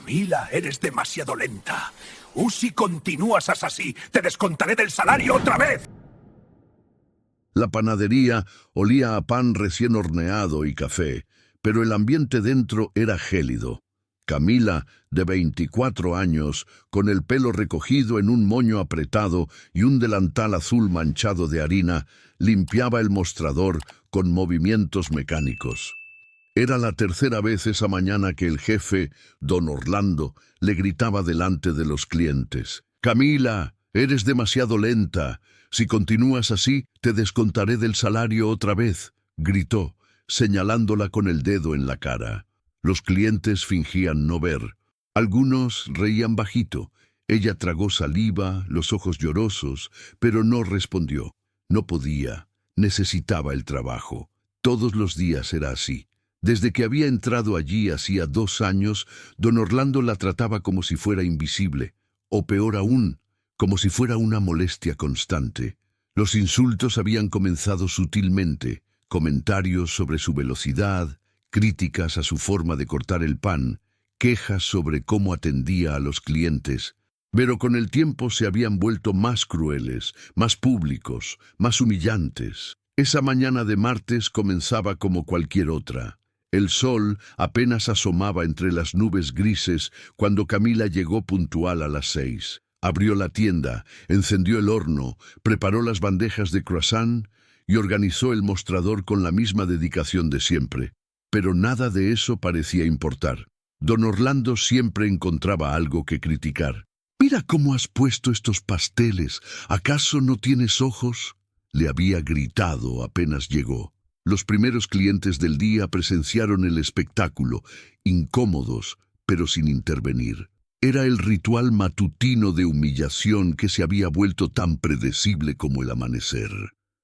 Camila, eres demasiado lenta. Si continúas así, te descontaré del salario otra vez. La panadería olía a pan recién horneado y café, pero el ambiente dentro era gélido. Camila, de 24 años, con el pelo recogido en un moño apretado y un delantal azul manchado de harina, limpiaba el mostrador con movimientos mecánicos. Era la tercera vez esa mañana que el jefe, don Orlando, le gritaba delante de los clientes: «Camila, eres demasiado lenta. Si continúas así, te descontaré del salario otra vez», gritó, señalándola con el dedo en la cara. Los clientes fingían no ver. Algunos reían bajito. Ella tragó saliva, los ojos llorosos, pero no respondió. No podía. Necesitaba el trabajo. Todos los días era así. Desde que había entrado allí hacía 2 años, don Orlando la trataba como si fuera invisible, o peor aún, como si fuera una molestia constante. Los insultos habían comenzado sutilmente, comentarios sobre su velocidad, críticas a su forma de cortar el pan, quejas sobre cómo atendía a los clientes, pero con el tiempo se habían vuelto más crueles, más públicos, más humillantes. Esa mañana de martes comenzaba como cualquier otra. El sol apenas asomaba entre las nubes grises cuando Camila llegó puntual a las 6. Abrió la tienda, encendió el horno, preparó las bandejas de croissant y organizó el mostrador con la misma dedicación de siempre. Pero nada de eso parecía importar. Don Orlando siempre encontraba algo que criticar. «Mira cómo has puesto estos pasteles. ¿Acaso no tienes ojos?», le había gritado apenas llegó. Los primeros clientes del día presenciaron el espectáculo, incómodos, pero sin intervenir. Era el ritual matutino de humillación que se había vuelto tan predecible como el amanecer.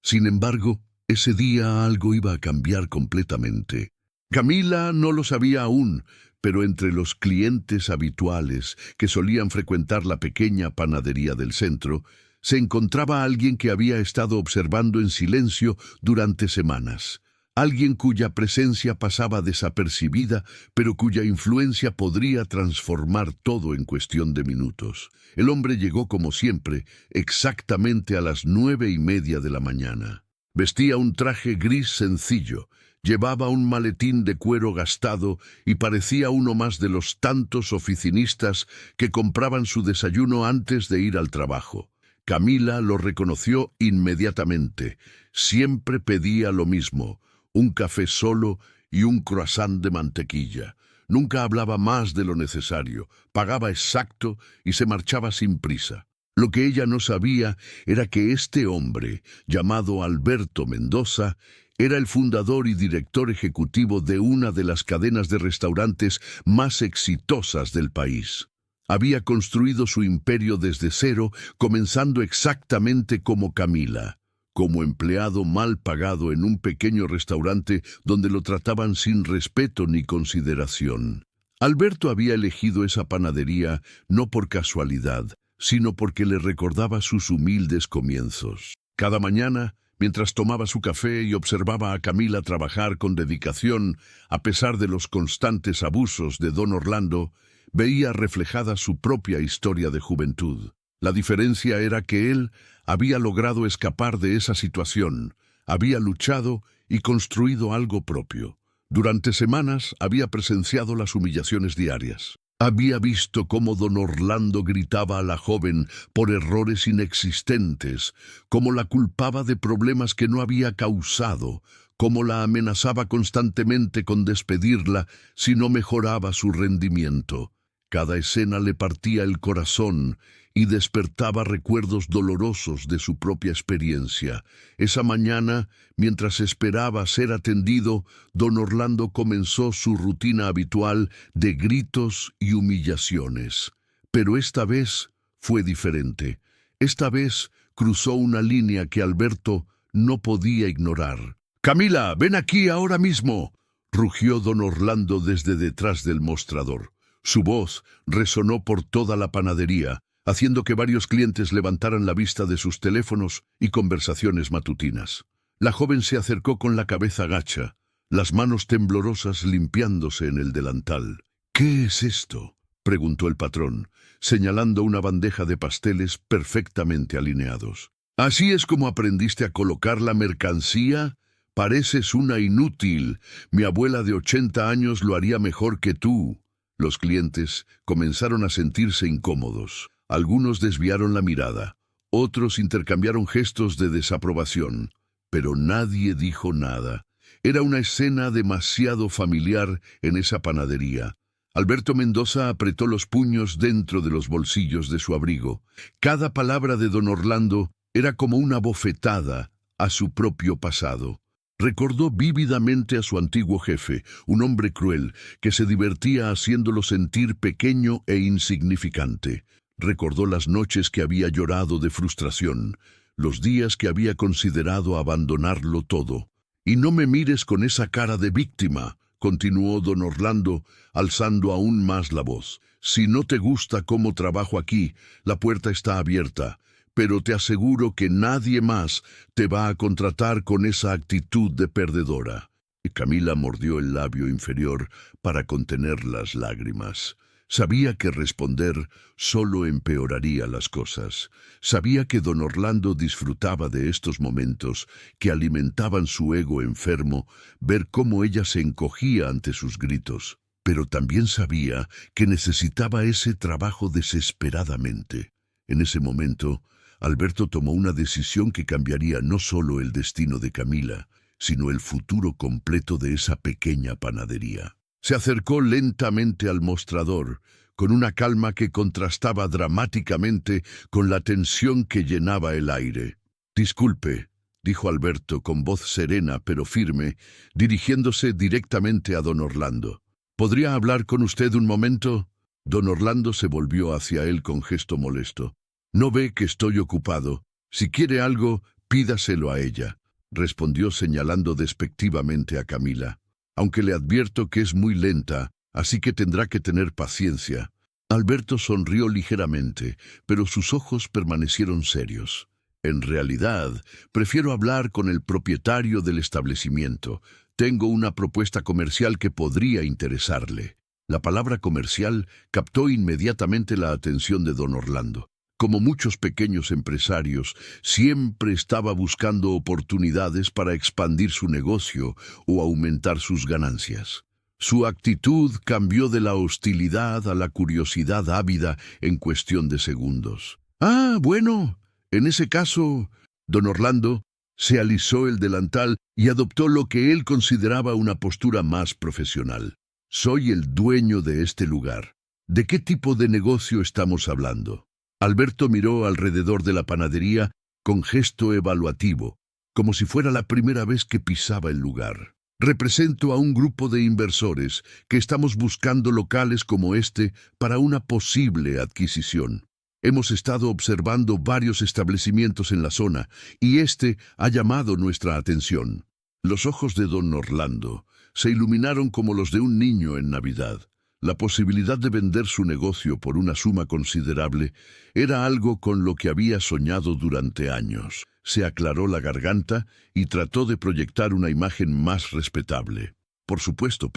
Sin embargo, ese día algo iba a cambiar completamente. Camila no lo sabía aún, pero entre los clientes habituales que solían frecuentar la pequeña panadería del centro, se encontraba alguien que había estado observando en silencio durante semanas. Alguien cuya presencia pasaba desapercibida, pero cuya influencia podría transformar todo en cuestión de minutos. El hombre llegó como siempre, exactamente a las 9:30 de la mañana. Vestía un traje gris sencillo, llevaba un maletín de cuero gastado y parecía uno más de los tantos oficinistas que compraban su desayuno antes de ir al trabajo. Camila lo reconoció inmediatamente. Siempre pedía lo mismo: un café solo y un croissant de mantequilla. Nunca hablaba más de lo necesario, pagaba exacto y se marchaba sin prisa. Lo que ella no sabía era que este hombre, llamado Alberto Mendoza, era el fundador y director ejecutivo de una de las cadenas de restaurantes más exitosas del país. Había construido su imperio desde cero, comenzando exactamente como Camila, como empleado mal pagado en un pequeño restaurante donde lo trataban sin respeto ni consideración. Alberto había elegido esa panadería no por casualidad, sino porque le recordaba sus humildes comienzos. Cada mañana, mientras tomaba su café y observaba a Camila trabajar con dedicación, a pesar de los constantes abusos de don Orlando, veía reflejada su propia historia de juventud. La diferencia era que él había logrado escapar de esa situación, había luchado y construido algo propio. Durante semanas había presenciado las humillaciones diarias. Había visto cómo don Orlando gritaba a la joven por errores inexistentes, cómo la culpaba de problemas que no había causado, cómo la amenazaba constantemente con despedirla si no mejoraba su rendimiento. Cada escena le partía el corazón y despertaba recuerdos dolorosos de su propia experiencia. Esa mañana, mientras esperaba ser atendido, don Orlando comenzó su rutina habitual de gritos y humillaciones. Pero esta vez fue diferente. Esta vez cruzó una línea que Alberto no podía ignorar. «Camila, ven aquí ahora mismo», rugió don Orlando desde detrás del mostrador. Su voz resonó por toda la panadería, haciendo que varios clientes levantaran la vista de sus teléfonos y conversaciones matutinas. La joven se acercó con la cabeza gacha, las manos temblorosas limpiándose en el delantal. «¿Qué es esto?», preguntó el patrón, señalando una bandeja de pasteles perfectamente alineados. ¿Así es como aprendiste a colocar la mercancía? Pareces una inútil. Mi abuela de 80 años lo haría mejor que tú. Los clientes comenzaron a sentirse incómodos. Algunos desviaron la mirada. Otros intercambiaron gestos de desaprobación. Pero nadie dijo nada. Era una escena demasiado familiar en esa panadería. Alberto Mendoza apretó los puños dentro de los bolsillos de su abrigo. Cada palabra de don Orlando era como una bofetada a su propio pasado. Recordó vívidamente a su antiguo jefe, un hombre cruel que se divertía haciéndolo sentir pequeño e insignificante. Recordó las noches que había llorado de frustración, los días que había considerado abandonarlo todo. «Y no me mires con esa cara de víctima», continuó don Orlando, alzando aún más la voz. «Si no te gusta cómo trabajo aquí, la puerta está abierta, pero te aseguro que nadie más te va a contratar con esa actitud de perdedora». Y Camila mordió el labio inferior para contener las lágrimas. Sabía que responder solo empeoraría las cosas. Sabía que don Orlando disfrutaba de estos momentos que alimentaban su ego enfermo, ver cómo ella se encogía ante sus gritos. Pero también sabía que necesitaba ese trabajo desesperadamente. En ese momento, Alberto tomó una decisión que cambiaría no solo el destino de Camila, sino el futuro completo de esa pequeña panadería. Se acercó lentamente al mostrador, con una calma que contrastaba dramáticamente con la tensión que llenaba el aire. «Disculpe», dijo Alberto con voz serena pero firme, dirigiéndose directamente a don Orlando. «¿Podría hablar con usted un momento?» Don Orlando se volvió hacia él con gesto molesto. «¿No ve que estoy ocupado? Si quiere algo, pídaselo a ella», respondió señalando despectivamente a Camila. «Aunque le advierto que es muy lenta, así que tendrá que tener paciencia». Alberto sonrió ligeramente, pero sus ojos permanecieron serios. «En realidad, prefiero hablar con el propietario del establecimiento. Tengo una propuesta comercial que podría interesarle». La palabra comercial captó inmediatamente la atención de don Orlando. Como muchos pequeños empresarios, siempre estaba buscando oportunidades para expandir su negocio o aumentar sus ganancias. Su actitud cambió de la hostilidad a la curiosidad ávida en cuestión de segundos. «Ah, bueno, en ese caso», don Orlando se alisó el delantal y adoptó lo que él consideraba una postura más profesional. «Soy el dueño de este lugar. ¿De qué tipo de negocio estamos hablando?» Alberto miró alrededor de la panadería con gesto evaluativo, como si fuera la primera vez que pisaba el lugar. «Represento a un grupo de inversores que estamos buscando locales como este para una posible adquisición. Hemos estado observando varios establecimientos en la zona y este ha llamado nuestra atención». Los ojos de don Orlando se iluminaron como los de un niño en Navidad. La posibilidad de vender su negocio por una suma considerable era algo con lo que había soñado durante años. Se aclaró la garganta y trató de proyectar una imagen más respetable. Por supuesto.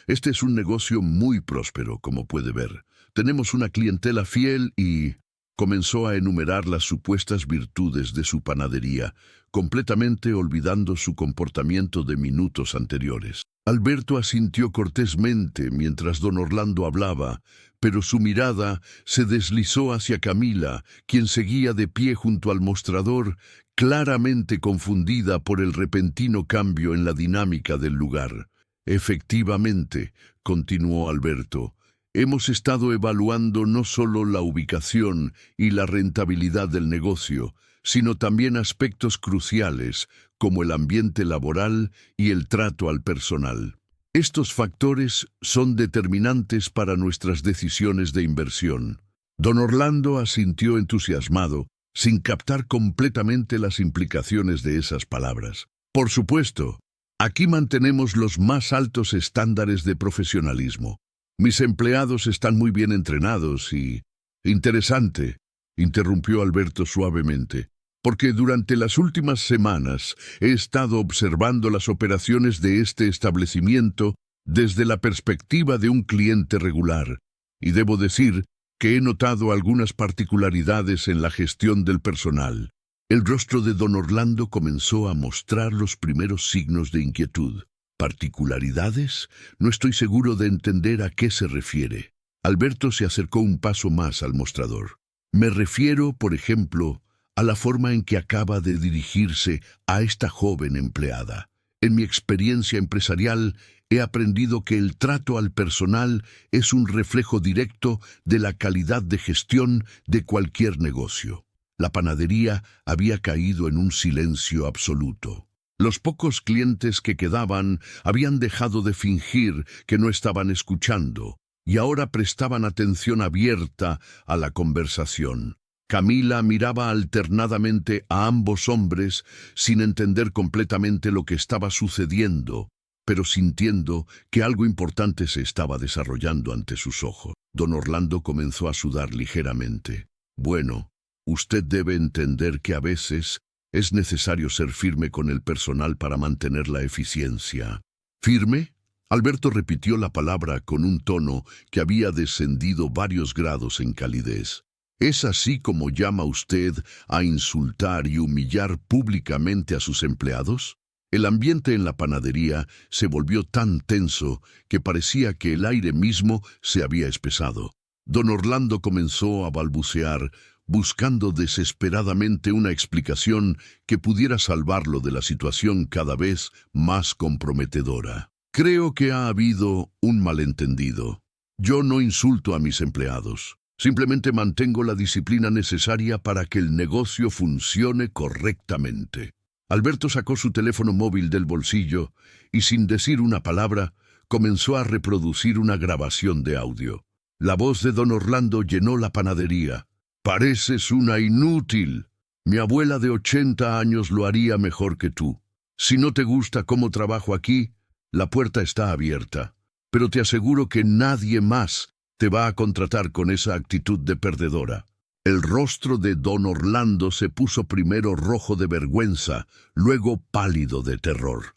Este es un negocio muy próspero, como puede ver. Tenemos una clientela fiel y...» Comenzó a enumerar las supuestas virtudes de su panadería, completamente olvidando su comportamiento de minutos anteriores. Alberto asintió cortésmente mientras don Orlando hablaba, pero su mirada se deslizó hacia Camila, quien seguía de pie junto al mostrador, claramente confundida por el repentino cambio en la dinámica del lugar. «Efectivamente», continuó Alberto, «hemos estado evaluando no solo la ubicación y la rentabilidad del negocio, sino también aspectos cruciales como el ambiente laboral y el trato al personal. Estos factores son determinantes para nuestras decisiones de inversión». Don Orlando asintió entusiasmado, sin captar completamente las implicaciones de esas palabras. «Por supuesto, aquí mantenemos los más altos estándares de profesionalismo. Mis empleados están muy bien entrenados y...» «Interesante», interrumpió Alberto suavemente, «porque durante las últimas semanas he estado observando las operaciones de este establecimiento desde la perspectiva de un cliente regular. y debo decir que he notado algunas particularidades en la gestión del personal. El rostro de don Orlando comenzó a mostrar los primeros signos de inquietud. ¿Particularidades? No estoy seguro de entender a qué se refiere. Alberto se acercó un paso más al mostrador. Me refiero, por ejemplo, a la forma en que acaba de dirigirse a esta joven empleada. En mi experiencia empresarial, he aprendido que el trato al personal es un reflejo directo de la calidad de gestión de cualquier negocio. La panadería había caído en un silencio absoluto. Los pocos clientes que quedaban habían dejado de fingir que no estaban escuchando y ahora prestaban atención abierta a la conversación. Camila miraba alternadamente a ambos hombres sin entender completamente lo que estaba sucediendo, pero sintiendo que algo importante se estaba desarrollando ante sus ojos. Don Orlando comenzó a sudar ligeramente. Bueno, usted debe entender que a veces es necesario ser firme con el personal para mantener la eficiencia. ¿Firme? Alberto repitió la palabra con un tono que había descendido varios grados en calidez. ¿Es así como llama usted a insultar y humillar públicamente a sus empleados? El ambiente en la panadería se volvió tan tenso que parecía que el aire mismo se había espesado. Don Orlando comenzó a balbucear, buscando desesperadamente una explicación que pudiera salvarlo de la situación cada vez más comprometedora. Creo que ha habido un malentendido. Yo no insulto a mis empleados. Simplemente mantengo la disciplina necesaria para que el negocio funcione correctamente. Alberto sacó su teléfono móvil del bolsillo y, sin decir una palabra, comenzó a reproducir una grabación de audio. La voz de don Orlando llenó la panadería. «Pareces una inútil. Mi abuela de 80 años lo haría mejor que tú. Si no te gusta cómo trabajo aquí, la puerta está abierta. Pero te aseguro que nadie más te va a contratar con esa actitud de perdedora». El rostro de don Orlando se puso primero rojo de vergüenza, luego pálido de terror.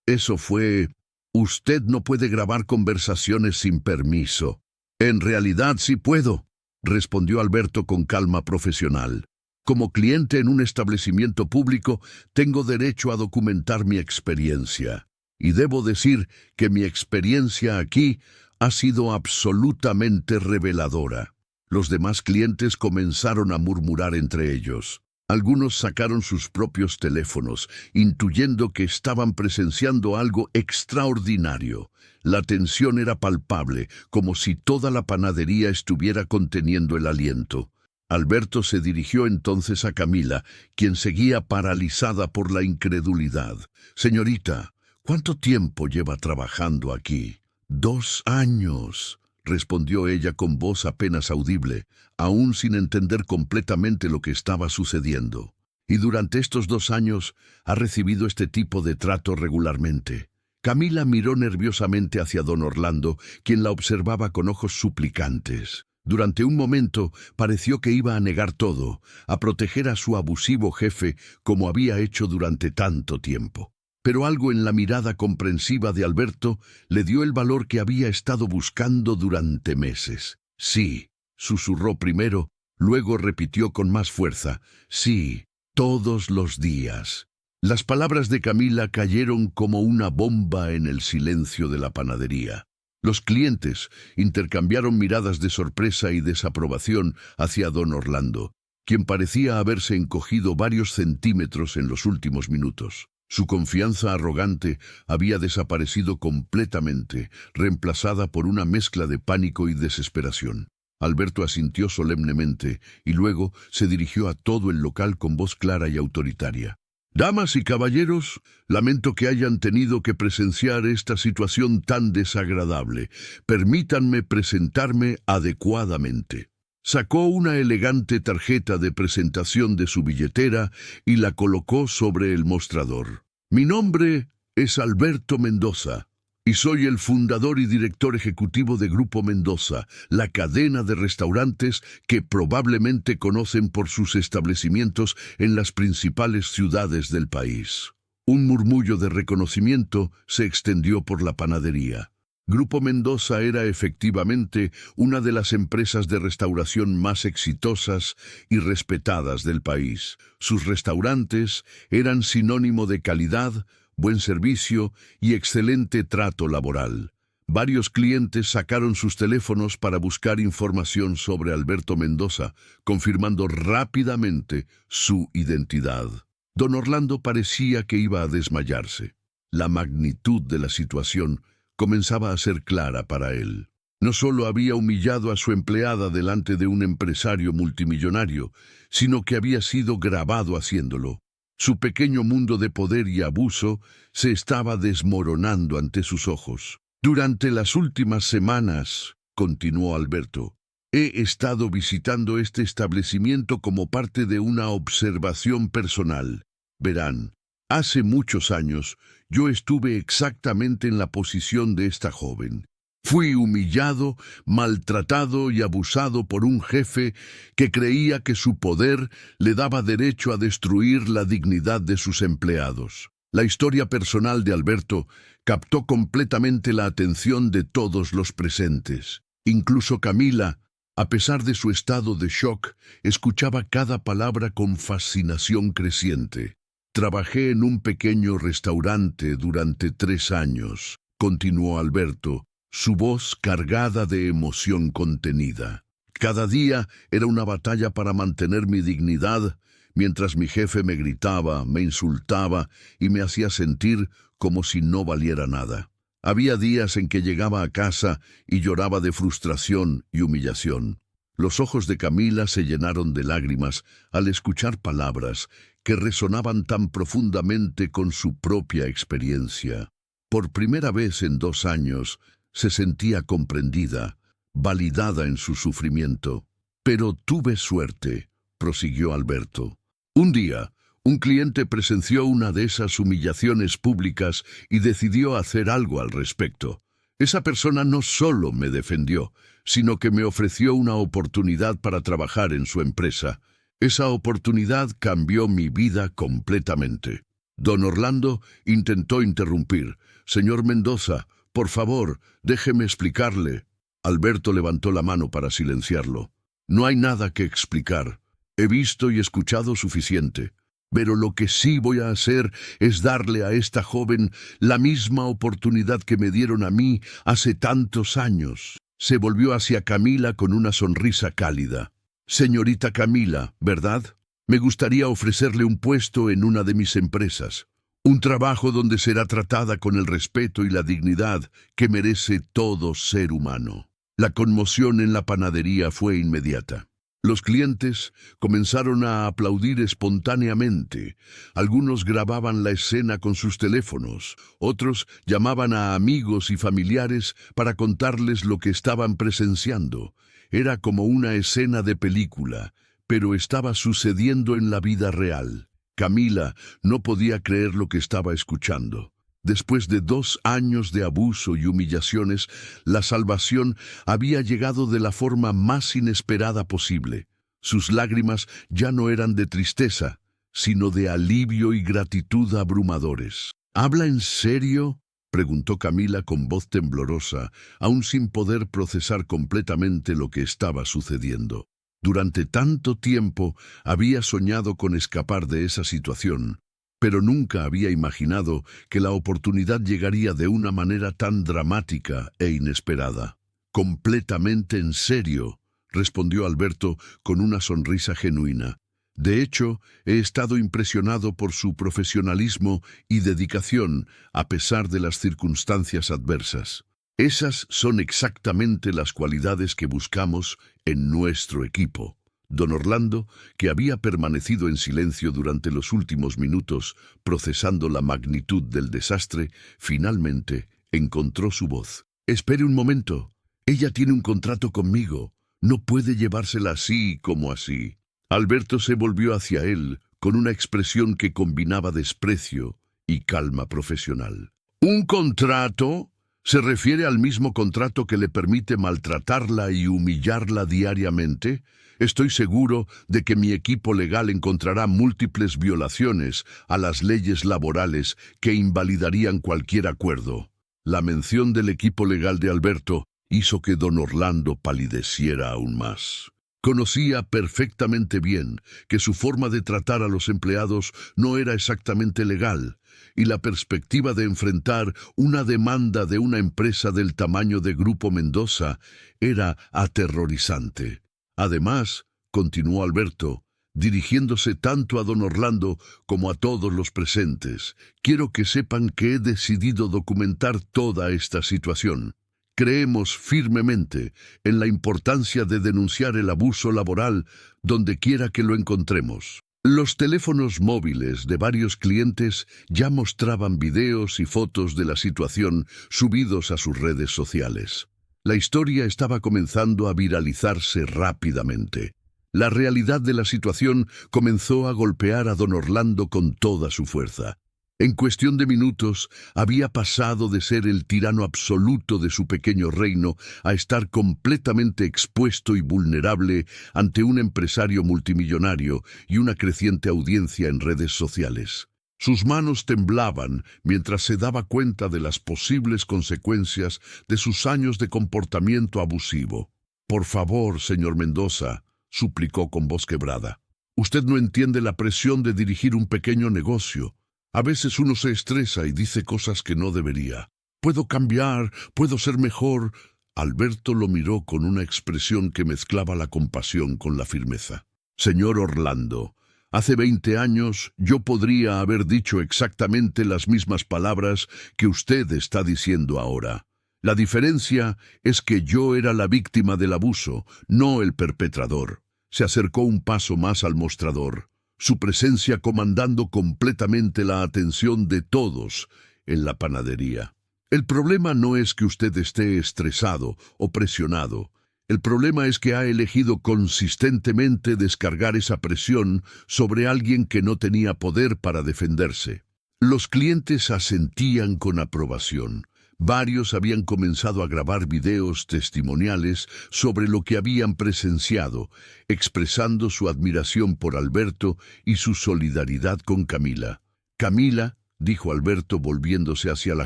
Eso fue... Usted no puede grabar conversaciones sin permiso. En realidad sí puedo, respondió Alberto con calma profesional. Como cliente en un establecimiento público, tengo derecho a documentar mi experiencia. Y debo decir que mi experiencia aquí ha sido absolutamente reveladora. Los demás clientes comenzaron a murmurar entre ellos. Algunos sacaron sus propios teléfonos, intuyendo que estaban presenciando algo extraordinario. La tensión era palpable, como si toda la panadería estuviera conteniendo el aliento. Alberto se dirigió entonces a Camila, quien seguía paralizada por la incredulidad. «Señorita, ¿cuánto tiempo lleva trabajando aquí?» «2 años», respondió ella con voz apenas audible, aún sin entender completamente lo que estaba sucediendo. «Y durante estos 2 años ha recibido este tipo de trato regularmente». Camila miró nerviosamente hacia don Orlando, quien la observaba con ojos suplicantes. Durante un momento pareció que iba a negar todo, a proteger a su abusivo jefe como había hecho durante tanto tiempo. Pero algo en la mirada comprensiva de Alberto le dio el valor que había estado buscando durante meses. «Sí», susurró primero, luego repitió con más fuerza. «Sí, todos los días». Las palabras de Camila cayeron como una bomba en el silencio de la panadería. Los clientes intercambiaron miradas de sorpresa y desaprobación hacia don Orlando, quien parecía haberse encogido varios centímetros en los últimos minutos. Su confianza arrogante había desaparecido completamente, reemplazada por una mezcla de pánico y desesperación. Alberto asintió solemnemente y luego se dirigió a todo el local con voz clara y autoritaria. «Damas y caballeros, lamento que hayan tenido que presenciar esta situación tan desagradable. Permítanme presentarme adecuadamente». Sacó una elegante tarjeta de presentación de su billetera y la colocó sobre el mostrador. «Mi nombre es Alberto Mendoza y soy el fundador y director ejecutivo de Grupo Mendoza, la cadena de restaurantes que probablemente conocen por sus establecimientos en las principales ciudades del país». Un murmullo de reconocimiento se extendió por la panadería. Grupo Mendoza era efectivamente una de las empresas de restauración más exitosas y respetadas del país. Sus restaurantes eran sinónimo de calidad, buen servicio y excelente trato laboral. Varios clientes sacaron sus teléfonos para buscar información sobre Alberto Mendoza, confirmando rápidamente su identidad. Don Orlando parecía que iba a desmayarse. La magnitud de la situación comenzaba a ser clara para él. No solo había humillado a su empleada delante de un empresario multimillonario, sino que había sido grabado haciéndolo. Su pequeño mundo de poder y abuso se estaba desmoronando ante sus ojos. Durante las últimas semanas, continuó Alberto, he estado visitando este establecimiento como parte de una observación personal. Verán, hace muchos años yo estuve exactamente en la posición de esta joven. Fui humillado, maltratado y abusado por un jefe que creía que su poder le daba derecho a destruir la dignidad de sus empleados. La historia personal de Alberto captó completamente la atención de todos los presentes. Incluso Camila, a pesar de su estado de shock, escuchaba cada palabra con fascinación creciente. Trabajé en un pequeño restaurante durante 3 años, continuó Alberto, su voz cargada de emoción contenida. Cada día era una batalla para mantener mi dignidad, mientras mi jefe me gritaba, me insultaba y me hacía sentir como si no valiera nada. Había días en que llegaba a casa y lloraba de frustración y humillación. Los ojos de Camila se llenaron de lágrimas al escuchar palabras que resonaban tan profundamente con su propia experiencia. Por primera vez en 2 años, se sentía comprendida, validada en su sufrimiento. Pero tuve suerte, prosiguió Alberto. Un día, un cliente presenció una de esas humillaciones públicas y decidió hacer algo al respecto. Esa persona no solo me defendió, sino que me ofreció una oportunidad para trabajar en su empresa. Esa oportunidad cambió mi vida completamente. Don Orlando intentó interrumpir. Señor Mendoza, por favor, déjeme explicarle. Alberto levantó la mano para silenciarlo. No hay nada que explicar. He visto y escuchado suficiente. Pero lo que sí voy a hacer es darle a esta joven la misma oportunidad que me dieron a mí hace tantos años. Se volvió hacia Camila con una sonrisa cálida. Señorita Camila, ¿verdad? Me gustaría ofrecerle un puesto en una de mis empresas. Un trabajo donde será tratada con el respeto y la dignidad que merece todo ser humano. La conmoción en la panadería fue inmediata. Los clientes comenzaron a aplaudir espontáneamente. Algunos grababan la escena con sus teléfonos, otros llamaban a amigos y familiares para contarles lo que estaban presenciando. Era como una escena de película, pero estaba sucediendo en la vida real. Camila no podía creer lo que estaba escuchando. Después de 2 años de abuso y humillaciones, la salvación había llegado de la forma más inesperada posible. Sus lágrimas ya no eran de tristeza, sino de alivio y gratitud abrumadores. ¿Habla en serio?, preguntó Camila con voz temblorosa, aún sin poder procesar completamente lo que estaba sucediendo. Durante tanto tiempo había soñado con escapar de esa situación, pero nunca había imaginado que la oportunidad llegaría de una manera tan dramática e inesperada. Completamente en serio, respondió Alberto con una sonrisa genuina. De hecho, he estado impresionado por su profesionalismo y dedicación a pesar de las circunstancias adversas. Esas son exactamente las cualidades que buscamos en nuestro equipo. Don Orlando, que había permanecido en silencio durante los últimos minutos, procesando la magnitud del desastre, finalmente encontró su voz. «Espere un momento. Ella tiene un contrato conmigo. No puede llevársela así como así». Alberto se volvió hacia él con una expresión que combinaba desprecio y calma profesional. «¿Un contrato? ¿Se refiere al mismo contrato que le permite maltratarla y humillarla diariamente? Estoy seguro de que mi equipo legal encontrará múltiples violaciones a las leyes laborales que invalidarían cualquier acuerdo». La mención del equipo legal de Alberto hizo que don Orlando palideciera aún más. Conocía perfectamente bien que su forma de tratar a los empleados no era exactamente legal, y la perspectiva de enfrentar una demanda de una empresa del tamaño de Grupo Mendoza era aterrorizante. Además, continuó Alberto, dirigiéndose tanto a don Orlando como a todos los presentes, quiero que sepan que he decidido documentar toda esta situación. Creemos firmemente en la importancia de denunciar el abuso laboral donde quiera que lo encontremos. Los teléfonos móviles de varios clientes ya mostraban videos y fotos de la situación subidos a sus redes sociales. La historia estaba comenzando a viralizarse rápidamente. La realidad de la situación comenzó a golpear a don Orlando con toda su fuerza. En cuestión de minutos, había pasado de ser el tirano absoluto de su pequeño reino a estar completamente expuesto y vulnerable ante un empresario multimillonario y una creciente audiencia en redes sociales. Sus manos temblaban mientras se daba cuenta de las posibles consecuencias de sus años de comportamiento abusivo. «Por favor, señor Mendoza», suplicó con voz quebrada. «Usted no entiende la presión de dirigir un pequeño negocio. A veces uno se estresa y dice cosas que no debería. Puedo cambiar, puedo ser mejor». Alberto lo miró con una expresión que mezclaba la compasión con la firmeza. «Señor Orlando, hace 20 años yo podría haber dicho exactamente las mismas palabras que usted está diciendo ahora. La diferencia es que yo era la víctima del abuso, no el perpetrador». Se acercó un paso más al mostrador, su presencia comandando completamente la atención de todos en la panadería. «El problema no es que usted esté estresado o presionado. El problema es que ha elegido consistentemente descargar esa presión sobre alguien que no tenía poder para defenderse». Los clientes asentían con aprobación. Varios habían comenzado a grabar videos testimoniales sobre lo que habían presenciado, expresando su admiración por Alberto y su solidaridad con Camila. «Camila», dijo Alberto volviéndose hacia la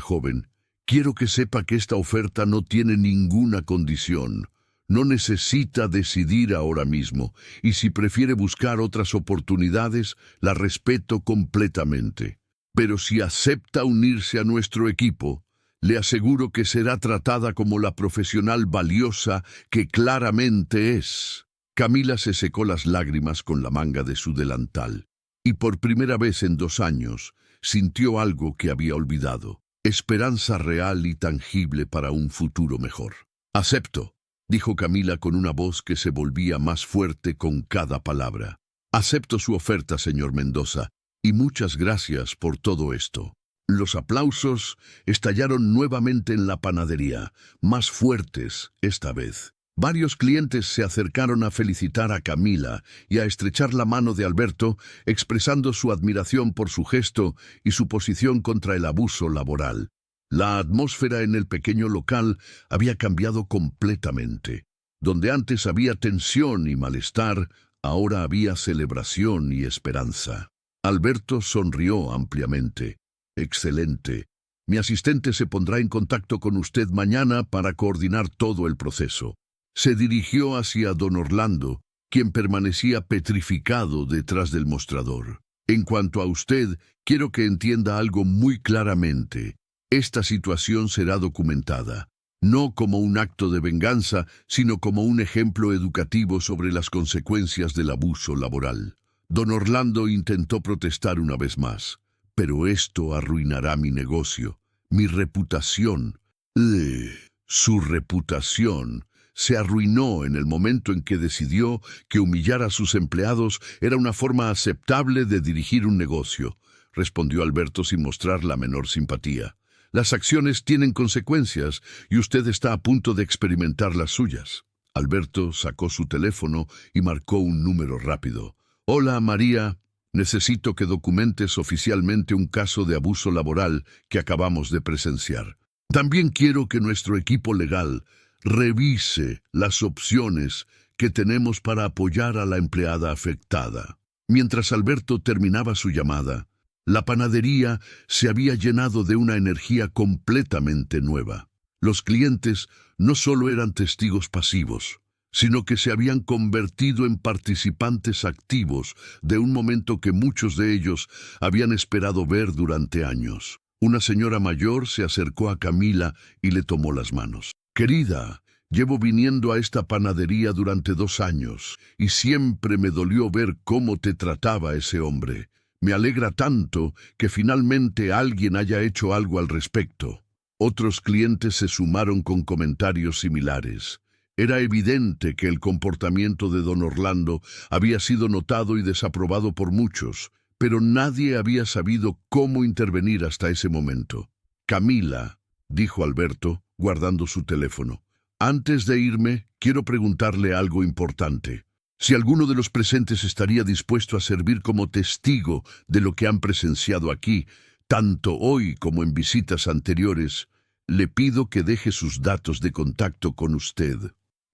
joven, «quiero que sepa que esta oferta no tiene ninguna condición. No necesita decidir ahora mismo, y si prefiere buscar otras oportunidades, la respeto completamente. Pero si acepta unirse a nuestro equipo, le aseguro que será tratada como la profesional valiosa que claramente es». Camila se secó las lágrimas con la manga de su delantal, y por primera vez en 2 años sintió algo que había olvidado: esperanza real y tangible para un futuro mejor. «Acepto», dijo Camila con una voz que se volvía más fuerte con cada palabra. «Acepto su oferta, señor Mendoza, y muchas gracias por todo esto». Los aplausos estallaron nuevamente en la panadería, más fuertes esta vez. Varios clientes se acercaron a felicitar a Camila y a estrechar la mano de Alberto, expresando su admiración por su gesto y su posición contra el abuso laboral. La atmósfera en el pequeño local había cambiado completamente. Donde antes había tensión y malestar, ahora había celebración y esperanza. Alberto sonrió ampliamente. «Excelente. Mi asistente se pondrá en contacto con usted mañana para coordinar todo el proceso». Se dirigió hacia don Orlando, quien permanecía petrificado detrás del mostrador. «En cuanto a usted, quiero que entienda algo muy claramente. Esta situación será documentada, no como un acto de venganza, sino como un ejemplo educativo sobre las consecuencias del abuso laboral». Don Orlando intentó protestar una vez más. «Pero esto arruinará mi negocio, mi reputación». Su reputación se arruinó en el momento en que decidió que humillar a sus empleados era una forma aceptable de dirigir un negocio, respondió Alberto sin mostrar la menor simpatía. «Las acciones tienen consecuencias y usted está a punto de experimentar las suyas». Alberto sacó su teléfono y marcó un número rápido. «Hola, María. Necesito que documentes oficialmente un caso de abuso laboral que acabamos de presenciar. También quiero que nuestro equipo legal revise las opciones que tenemos para apoyar a la empleada afectada». Mientras Alberto terminaba su llamada, La panadería se había llenado de una energía completamente nueva. Los clientes no solo eran testigos pasivos, sino que se habían convertido en participantes activos de un momento que muchos de ellos habían esperado ver durante años. Una señora mayor se acercó a Camila y le tomó las manos. «Querida, llevo viniendo a esta panadería durante 2 años y siempre me dolió ver cómo te trataba ese hombre. Me alegra tanto que finalmente alguien haya hecho algo al respecto». Otros clientes se sumaron con comentarios similares. Era evidente que el comportamiento de don Orlando había sido notado y desaprobado por muchos, pero nadie había sabido cómo intervenir hasta ese momento. «Camila», dijo Alberto, guardando su teléfono, «antes de irme, quiero preguntarle algo importante. Si alguno de los presentes estaría dispuesto a servir como testigo de lo que han presenciado aquí, tanto hoy como en visitas anteriores, le pido que deje sus datos de contacto con usted».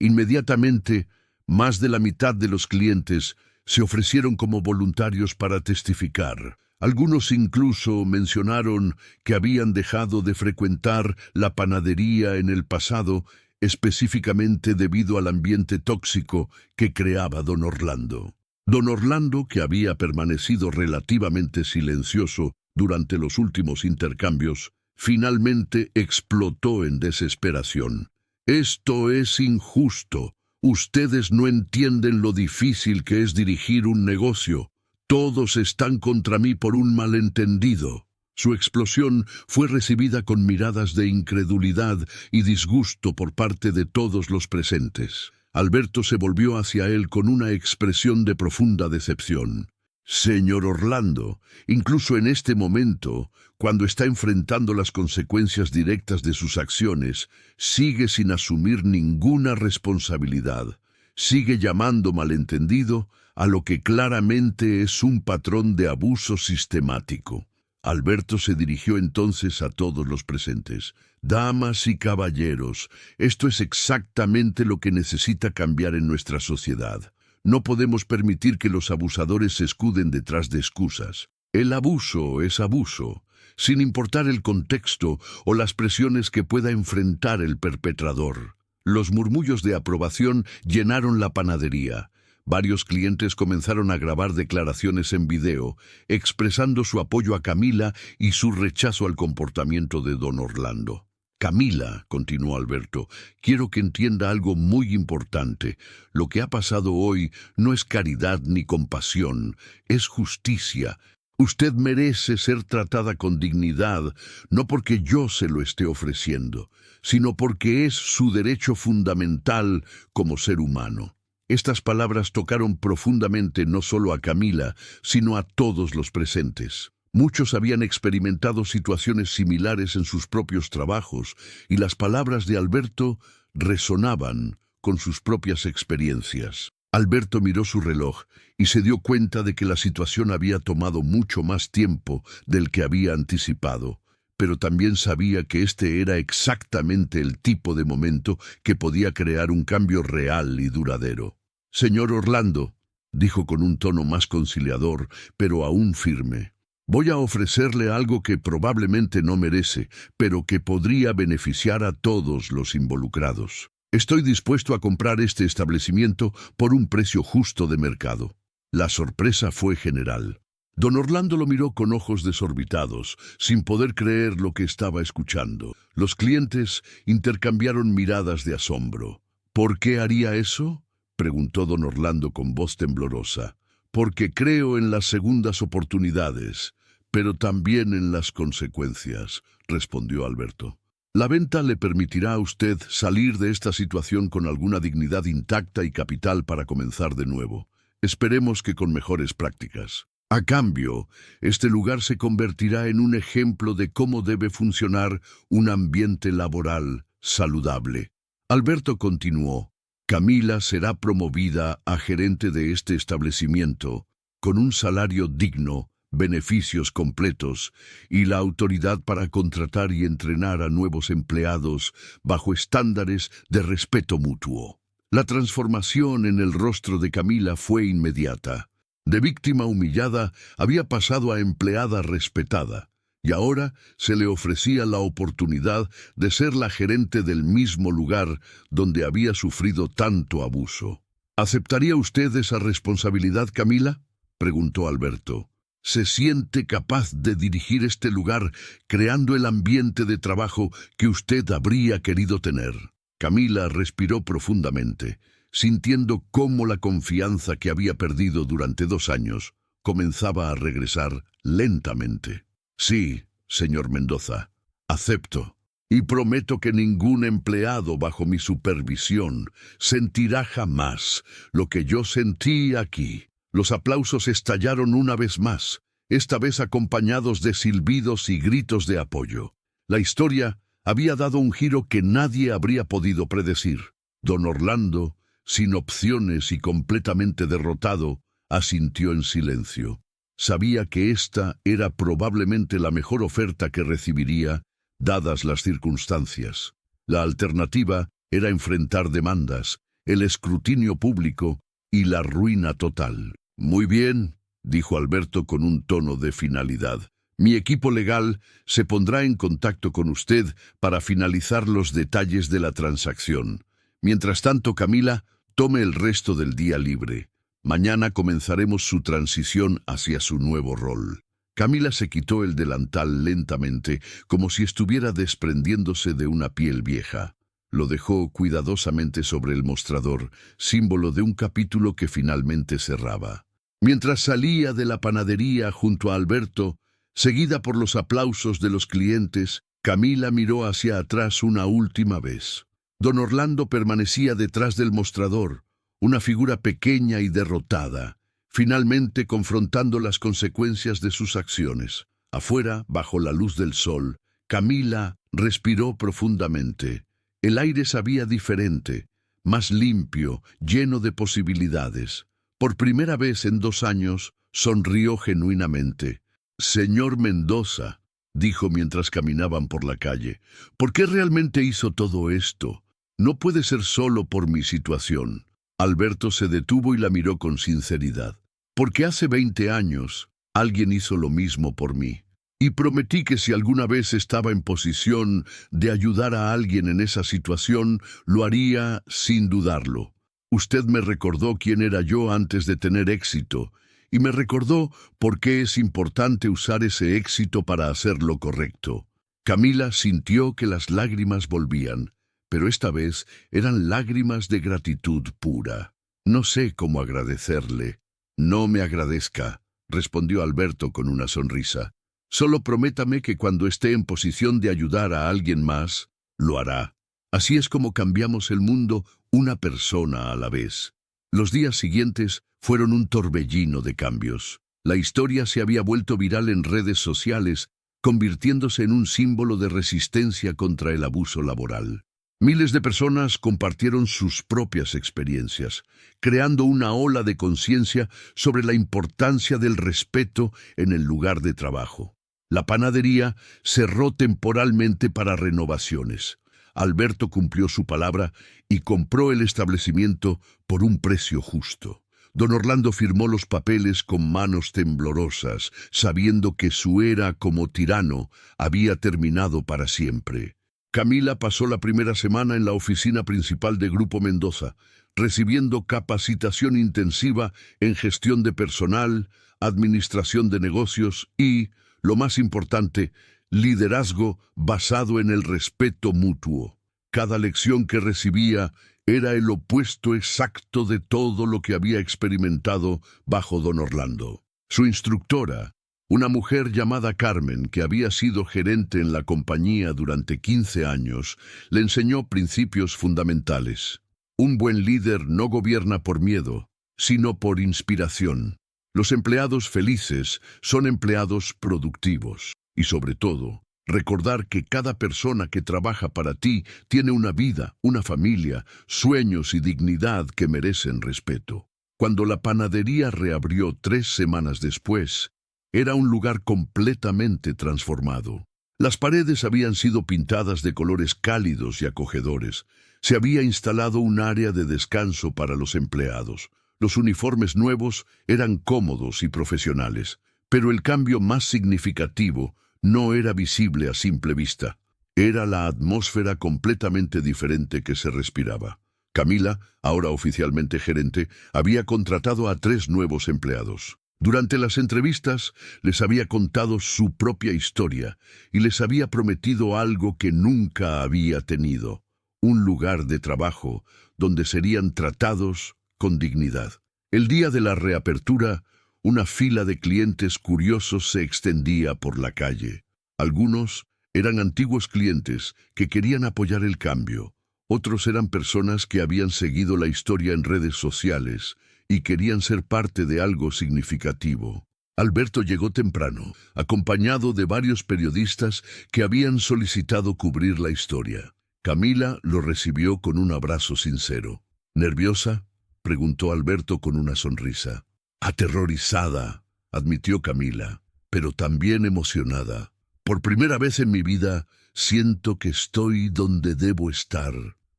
Inmediatamente, más de la mitad de los clientes se ofrecieron como voluntarios para testificar. Algunos incluso mencionaron que habían dejado de frecuentar la panadería en el pasado, específicamente debido al ambiente tóxico que creaba don Orlando. Don Orlando, que había permanecido relativamente silencioso durante los últimos intercambios, finalmente explotó en desesperación. «Esto es injusto. Ustedes no entienden lo difícil que es dirigir un negocio. Todos están contra mí por un malentendido». Su explosión fue recibida con miradas de incredulidad y disgusto por parte de todos los presentes. Alberto se volvió hacia él con una expresión de profunda decepción. «Señor Orlando, incluso en este momento, cuando está enfrentando las consecuencias directas de sus acciones, sigue sin asumir ninguna responsabilidad. Sigue llamando malentendido a lo que claramente es un patrón de abuso sistemático». Alberto se dirigió entonces a todos los presentes. «Damas y caballeros, esto es exactamente lo que necesita cambiar en nuestra sociedad. No podemos permitir que los abusadores se escuden detrás de excusas. El abuso es abuso, sin importar el contexto o las presiones que pueda enfrentar el perpetrador». Los murmullos de aprobación llenaron la panadería. Varios clientes comenzaron a grabar declaraciones en video, expresando su apoyo a Camila y su rechazo al comportamiento de don Orlando. «Camila», continuó Alberto, «quiero que entienda algo muy importante. Lo que ha pasado hoy no es caridad ni compasión, es justicia. Usted merece ser tratada con dignidad, no porque yo se lo esté ofreciendo, sino porque es su derecho fundamental como ser humano». Estas palabras tocaron profundamente no solo a Camila, sino a todos los presentes. Muchos habían experimentado situaciones similares en sus propios trabajos, y las palabras de Alberto resonaban con sus propias experiencias. Alberto miró su reloj y se dio cuenta de que la situación había tomado mucho más tiempo del que había anticipado, pero también sabía que este era exactamente el tipo de momento que podía crear un cambio real y duradero. «Señor Orlando», dijo con un tono más conciliador, pero aún firme, «voy a ofrecerle algo que probablemente no merece, pero que podría beneficiar a todos los involucrados. Estoy dispuesto a comprar este establecimiento por un precio justo de mercado». La sorpresa fue general. Don Orlando lo miró con ojos desorbitados, sin poder creer lo que estaba escuchando. Los clientes intercambiaron miradas de asombro. «¿Por qué haría eso?», preguntó don Orlando con voz temblorosa. «Porque creo en las segundas oportunidades, pero también en las consecuencias», respondió Alberto. «La venta le permitirá a usted salir de esta situación con alguna dignidad intacta y capital para comenzar de nuevo. Esperemos que con mejores prácticas. A cambio, este lugar se convertirá en un ejemplo de cómo debe funcionar un ambiente laboral saludable». Alberto continuó. «Camila será promovida a gerente de este establecimiento con un salario digno, beneficios completos y la autoridad para contratar y entrenar a nuevos empleados bajo estándares de respeto mutuo». La transformación en el rostro de Camila fue inmediata. De víctima humillada había pasado a empleada respetada, y ahora se le ofrecía la oportunidad de ser la gerente del mismo lugar donde había sufrido tanto abuso. ¿Aceptaría usted esa responsabilidad, Camila?, preguntó Alberto. ¿Se siente capaz de dirigir este lugar creando el ambiente de trabajo que usted habría querido tener? Camila respiró profundamente, sintiendo cómo la confianza que había perdido durante 2 años comenzaba a regresar lentamente. Sí, señor Mendoza, acepto. Y prometo que ningún empleado bajo mi supervisión sentirá jamás lo que yo sentí aquí. Los aplausos estallaron una vez más, esta vez acompañados de silbidos y gritos de apoyo. La historia había dado un giro que nadie habría podido predecir. Don Orlando, sin opciones y completamente derrotado, asintió en silencio. Sabía que esta era probablemente la mejor oferta que recibiría, dadas las circunstancias. La alternativa era enfrentar demandas, el escrutinio público y la ruina total. Muy bien, dijo Alberto con un tono de finalidad. Mi equipo legal se pondrá en contacto con usted para finalizar los detalles de la transacción. Mientras tanto, Camila, tome el resto del día libre. Mañana comenzaremos su transición hacia su nuevo rol. Camila se quitó el delantal lentamente, como si estuviera desprendiéndose de una piel vieja. Lo dejó cuidadosamente sobre el mostrador, símbolo de un capítulo que finalmente cerraba. Mientras salía de la panadería junto a Alberto, seguida por los aplausos de los clientes, Camila miró hacia atrás una última vez. Don Orlando permanecía detrás del mostrador, una figura pequeña y derrotada, finalmente confrontando las consecuencias de sus acciones. Afuera, bajo la luz del sol, Camila respiró profundamente. El aire sabía diferente, más limpio, lleno de posibilidades. Por primera vez en 2 años, sonrió genuinamente. «Señor Mendoza», dijo mientras caminaban por la calle, «¿por qué realmente hizo todo esto? No puede ser solo por mi situación». Alberto se detuvo y la miró con sinceridad. «Porque hace 20 años, alguien hizo lo mismo por mí. Y prometí que si alguna vez estaba en posición de ayudar a alguien en esa situación, lo haría sin dudarlo. Usted me recordó quién era yo antes de tener éxito, y me recordó por qué es importante usar ese éxito para hacer lo correcto». Camila sintió que las lágrimas volvían, pero esta vez eran lágrimas de gratitud pura. «No sé cómo agradecerle». «No me agradezca», respondió Alberto con una sonrisa. «Solo prométame que cuando esté en posición de ayudar a alguien más, lo hará. Así es como cambiamos el mundo una persona a la vez». Los días siguientes fueron un torbellino de cambios. La historia se había vuelto viral en redes sociales, convirtiéndose en un símbolo de resistencia contra el abuso laboral. Miles de personas compartieron sus propias experiencias, creando una ola de conciencia sobre la importancia del respeto en el lugar de trabajo. La panadería cerró temporalmente para renovaciones. Alberto cumplió su palabra y compró el establecimiento por un precio justo. Don Orlando firmó los papeles con manos temblorosas, sabiendo que su era como tirano había terminado para siempre. Camila pasó la primera semana en la oficina principal de Grupo Mendoza, recibiendo capacitación intensiva en gestión de personal, administración de negocios y, lo más importante, liderazgo basado en el respeto mutuo. Cada lección que recibía era el opuesto exacto de todo lo que había experimentado bajo Don Orlando. Su instructora, una mujer llamada Carmen, que había sido gerente en la compañía durante 15 años, le enseñó principios fundamentales. Un buen líder no gobierna por miedo, sino por inspiración. Los empleados felices son empleados productivos. Y sobre todo, recordar que cada persona que trabaja para ti tiene una vida, una familia, sueños y dignidad que merecen respeto. Cuando la panadería reabrió 3 semanas después, era un lugar completamente transformado. Las paredes habían sido pintadas de colores cálidos y acogedores. Se había instalado un área de descanso para los empleados. Los uniformes nuevos eran cómodos y profesionales, pero el cambio más significativo no era visible a simple vista. Era la atmósfera completamente diferente que se respiraba. Camila, ahora oficialmente gerente, había contratado a 3 nuevos empleados. Durante las entrevistas les había contado su propia historia y les había prometido algo que nunca había tenido: un lugar de trabajo donde serían tratados con dignidad. El día de la reapertura, una fila de clientes curiosos se extendía por la calle. Algunos eran antiguos clientes que querían apoyar el cambio. Otros eran personas que habían seguido la historia en redes sociales y querían ser parte de algo significativo. Alberto llegó temprano, acompañado de varios periodistas que habían solicitado cubrir la historia. Camila lo recibió con un abrazo sincero. ¿Nerviosa?, preguntó Alberto con una sonrisa. Aterrorizada, admitió Camila, pero también emocionada. Por primera vez en mi vida, siento que estoy donde debo estar.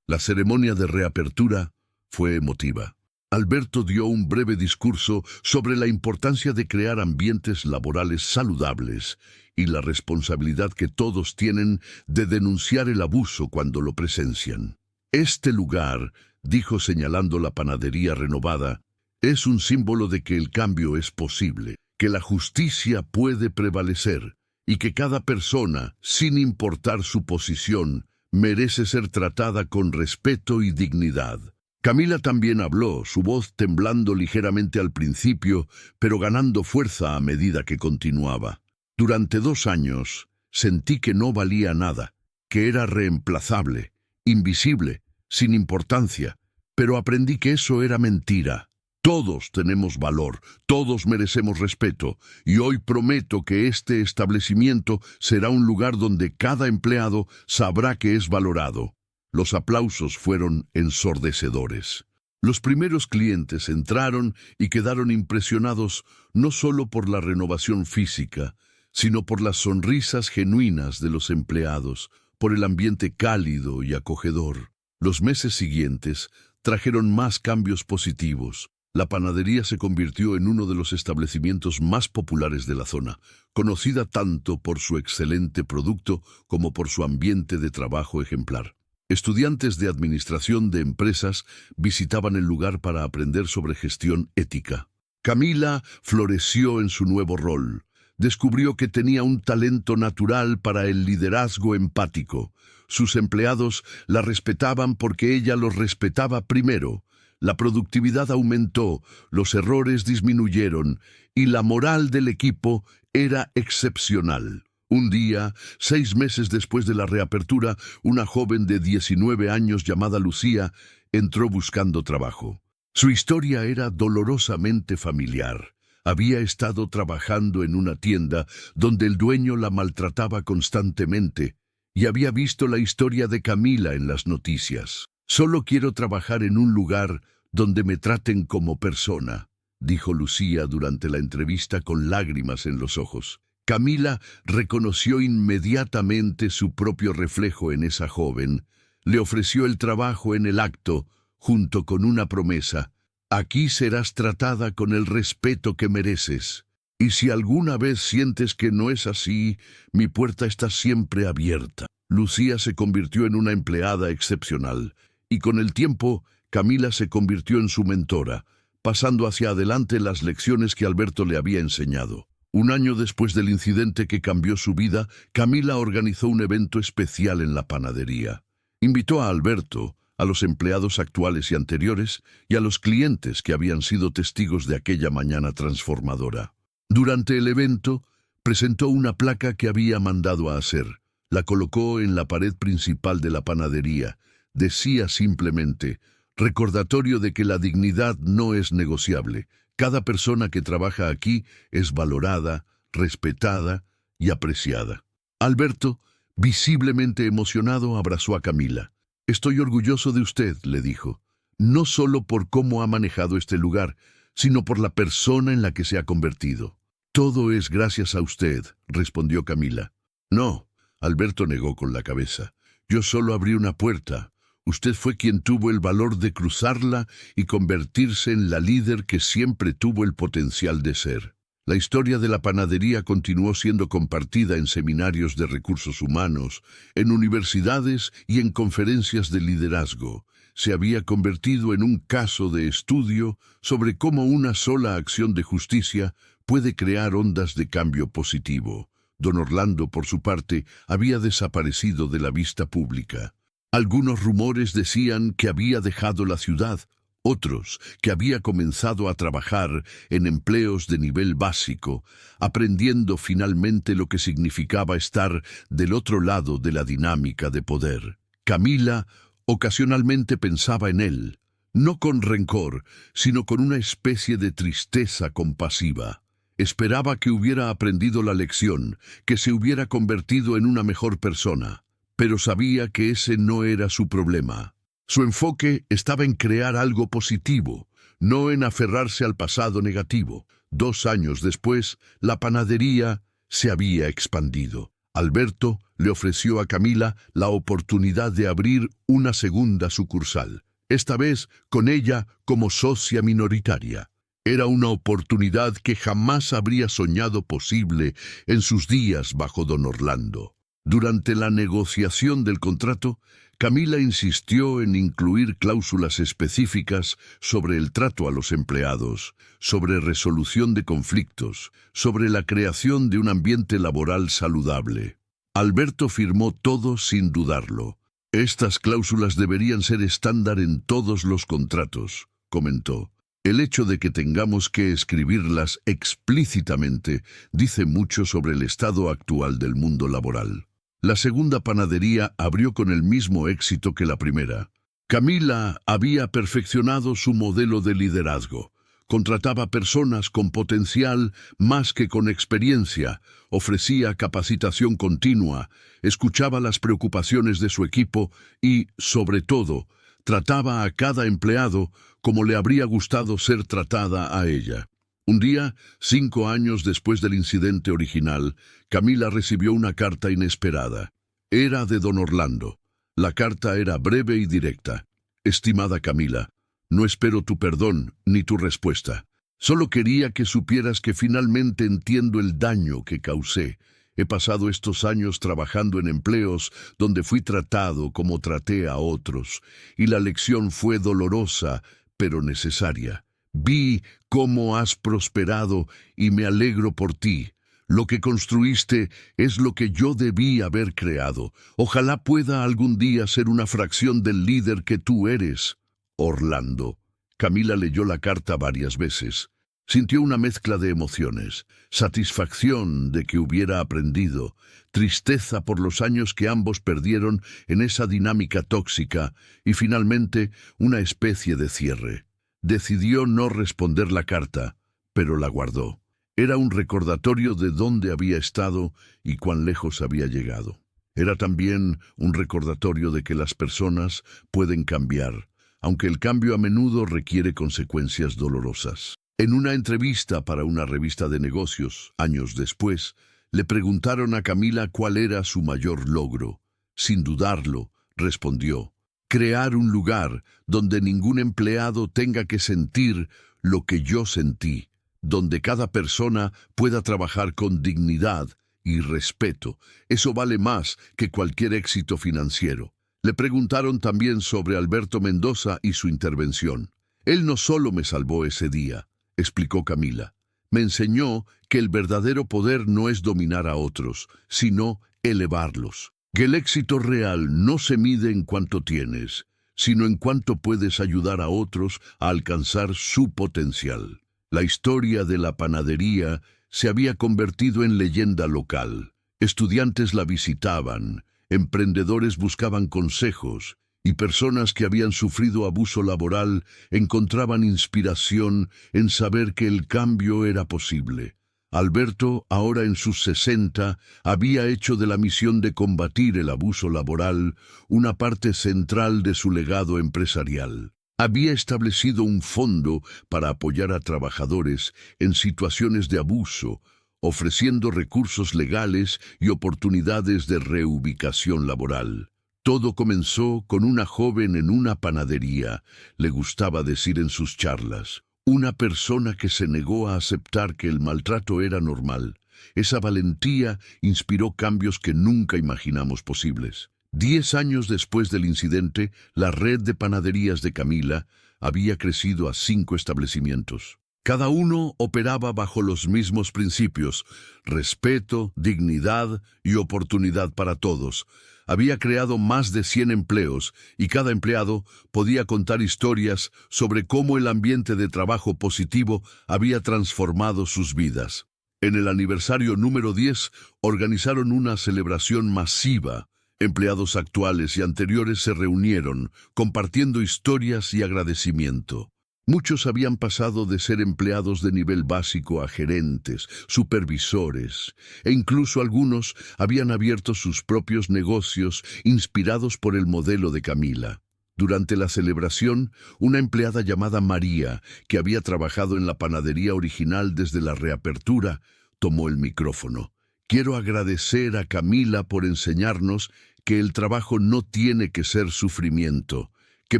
La ceremonia de reapertura fue emotiva. Alberto dio un breve discurso sobre la importancia de crear ambientes laborales saludables y la responsabilidad que todos tienen de denunciar el abuso cuando lo presencian. Este lugar, dijo señalando la panadería renovada, es un símbolo de que el cambio es posible, que la justicia puede prevalecer y que cada persona, sin importar su posición, merece ser tratada con respeto y dignidad. Camila también habló, su voz temblando ligeramente al principio, pero ganando fuerza a medida que continuaba. Durante 2 años sentí que no valía nada, que era reemplazable, invisible, sin importancia, pero aprendí que eso era mentira. Todos tenemos valor, todos merecemos respeto, y hoy prometo que este establecimiento será un lugar donde cada empleado sabrá que es valorado. Los aplausos fueron ensordecedores. Los primeros clientes entraron y quedaron impresionados no solo por la renovación física, sino por las sonrisas genuinas de los empleados, por el ambiente cálido y acogedor. Los meses siguientes trajeron más cambios positivos. La panadería se convirtió en uno de los establecimientos más populares de la zona, conocida tanto por su excelente producto como por su ambiente de trabajo ejemplar. Estudiantes de administración de empresas visitaban el lugar para aprender sobre gestión ética. Camila floreció en su nuevo rol. Descubrió que tenía un talento natural para el liderazgo empático. Sus empleados la respetaban porque ella los respetaba primero. La productividad aumentó, los errores disminuyeron y la moral del equipo era excepcional. Un día, 6 meses después de la reapertura, una joven de 19 años llamada Lucía entró buscando trabajo. Su historia era dolorosamente familiar. Había estado trabajando en una tienda donde el dueño la maltrataba constantemente y había visto la historia de Camila en las noticias. «Solo quiero trabajar en un lugar donde me traten como persona», dijo Lucía durante la entrevista con lágrimas en los ojos. Camila reconoció inmediatamente su propio reflejo en esa joven. Le ofreció el trabajo en el acto, junto con una promesa: «Aquí serás tratada con el respeto que mereces. Y si alguna vez sientes que no es así, mi puerta está siempre abierta». Lucía se convirtió en una empleada excepcional, y con el tiempo, Camila se convirtió en su mentora, pasando hacia adelante las lecciones que Alberto le había enseñado. Un año después del incidente que cambió su vida, Camila organizó un evento especial en la panadería. Invitó a Alberto, a los empleados actuales y anteriores, y a los clientes que habían sido testigos de aquella mañana transformadora. Durante el evento, presentó una placa que había mandado a hacer. La colocó en la pared principal de la panadería. Decía simplemente: «Recordatorio de que la dignidad no es negociable. Cada persona que trabaja aquí es valorada, respetada y apreciada». Alberto, visiblemente emocionado, abrazó a Camila. «Estoy orgulloso de usted», le dijo, «no solo por cómo ha manejado este lugar, sino por la persona en la que se ha convertido». «Todo es gracias a usted», respondió Camila. «No», Alberto negó con la cabeza. «Yo solo abrí una puerta, Usted fue quien tuvo el valor de cruzarla y convertirse en la líder que siempre tuvo el potencial de ser. La historia de la panadería continuó siendo compartida en seminarios de recursos humanos, en universidades y en conferencias de liderazgo. Se había convertido en un caso de estudio sobre cómo una sola acción de justicia puede crear ondas de cambio positivo. Don Orlando, por su parte, había desaparecido de la vista pública. Algunos rumores decían que había dejado la ciudad, otros que había comenzado a trabajar en empleos de nivel básico, aprendiendo finalmente lo que significaba estar del otro lado de la dinámica de poder. Camila ocasionalmente pensaba en él, no con rencor, sino con una especie de tristeza compasiva. Esperaba que hubiera aprendido la lección, que se hubiera convertido en una mejor persona, pero sabía que ese no era su problema. Su enfoque estaba en crear algo positivo, no en aferrarse al pasado negativo. 2 años después, la panadería se había expandido. Alberto le ofreció a Camila la oportunidad de abrir una segunda sucursal, esta vez con ella como socia minoritaria. Era una oportunidad que jamás habría soñado posible en sus días bajo don Orlando. Durante la negociación del contrato, Camila insistió en incluir cláusulas específicas sobre el trato a los empleados, sobre resolución de conflictos, sobre la creación de un ambiente laboral saludable. Alberto firmó todo sin dudarlo. Estas cláusulas deberían ser estándar en todos los contratos, comentó. El hecho de que tengamos que escribirlas explícitamente dice mucho sobre el estado actual del mundo laboral. La segunda panadería abrió con el mismo éxito que la primera. Camila había perfeccionado su modelo de liderazgo. Contrataba personas con potencial más que con experiencia, ofrecía capacitación continua, escuchaba las preocupaciones de su equipo y, sobre todo, trataba a cada empleado como le habría gustado ser tratada a ella. Un día, 5 años después del incidente original, Camila recibió una carta inesperada. Era de don Orlando. La carta era breve y directa. Estimada Camila, no espero tu perdón ni tu respuesta. Solo quería que supieras que finalmente entiendo el daño que causé. He pasado estos años trabajando en empleos donde fui tratado como traté a otros, y la lección fue dolorosa, pero necesaria. Vi cómo has prosperado y me alegro por ti. Lo que construiste es lo que yo debí haber creado. Ojalá pueda algún día ser una fracción del líder que tú eres, Orlando. Camila leyó la carta varias veces. Sintió una mezcla de emociones, satisfacción de que hubiera aprendido, tristeza por los años que ambos perdieron en esa dinámica tóxica y finalmente una especie de cierre. Decidió no responder la carta, pero la guardó. Era un recordatorio de dónde había estado y cuán lejos había llegado. Era también un recordatorio de que las personas pueden cambiar, aunque el cambio a menudo requiere consecuencias dolorosas. En una entrevista para una revista de negocios, años después, le preguntaron a Camila cuál era su mayor logro. Sin dudarlo, respondió: crear un lugar donde ningún empleado tenga que sentir lo que yo sentí, donde cada persona pueda trabajar con dignidad y respeto. Eso vale más que cualquier éxito financiero. Le preguntaron también sobre Alberto Mendoza y su intervención. Él no solo me salvó ese día, explicó Camila. Me enseñó que el verdadero poder no es dominar a otros, sino elevarlos. Que el éxito real no se mide en cuánto tienes, sino en cuánto puedes ayudar a otros a alcanzar su potencial. La historia de la panadería se había convertido en leyenda local. Estudiantes la visitaban, emprendedores buscaban consejos, y personas que habían sufrido abuso laboral encontraban inspiración en saber que el cambio era posible. Alberto, ahora en sus 60, había hecho de la misión de combatir el abuso laboral una parte central de su legado empresarial. Había establecido un fondo para apoyar a trabajadores en situaciones de abuso, ofreciendo recursos legales y oportunidades de reubicación laboral. Todo comenzó con una joven en una panadería, le gustaba decir en sus charlas. Una persona que se negó a aceptar que el maltrato era normal. Esa valentía inspiró cambios que nunca imaginamos posibles. 10 años después del incidente, la red de panaderías de Camila había crecido a 5 establecimientos. Cada uno operaba bajo los mismos principios: respeto, dignidad y oportunidad para todos. Había creado más de 100 empleos y cada empleado podía contar historias sobre cómo el ambiente de trabajo positivo había transformado sus vidas. En el aniversario número 10 organizaron una celebración masiva. Empleados actuales y anteriores se reunieron, compartiendo historias y agradecimiento. Muchos habían pasado de ser empleados de nivel básico a gerentes, supervisores, e incluso algunos habían abierto sus propios negocios inspirados por el modelo de Camila. Durante la celebración, una empleada llamada María, que había trabajado en la panadería original desde la reapertura, tomó el micrófono. Quiero agradecer a Camila por enseñarnos que el trabajo no tiene que ser sufrimiento, que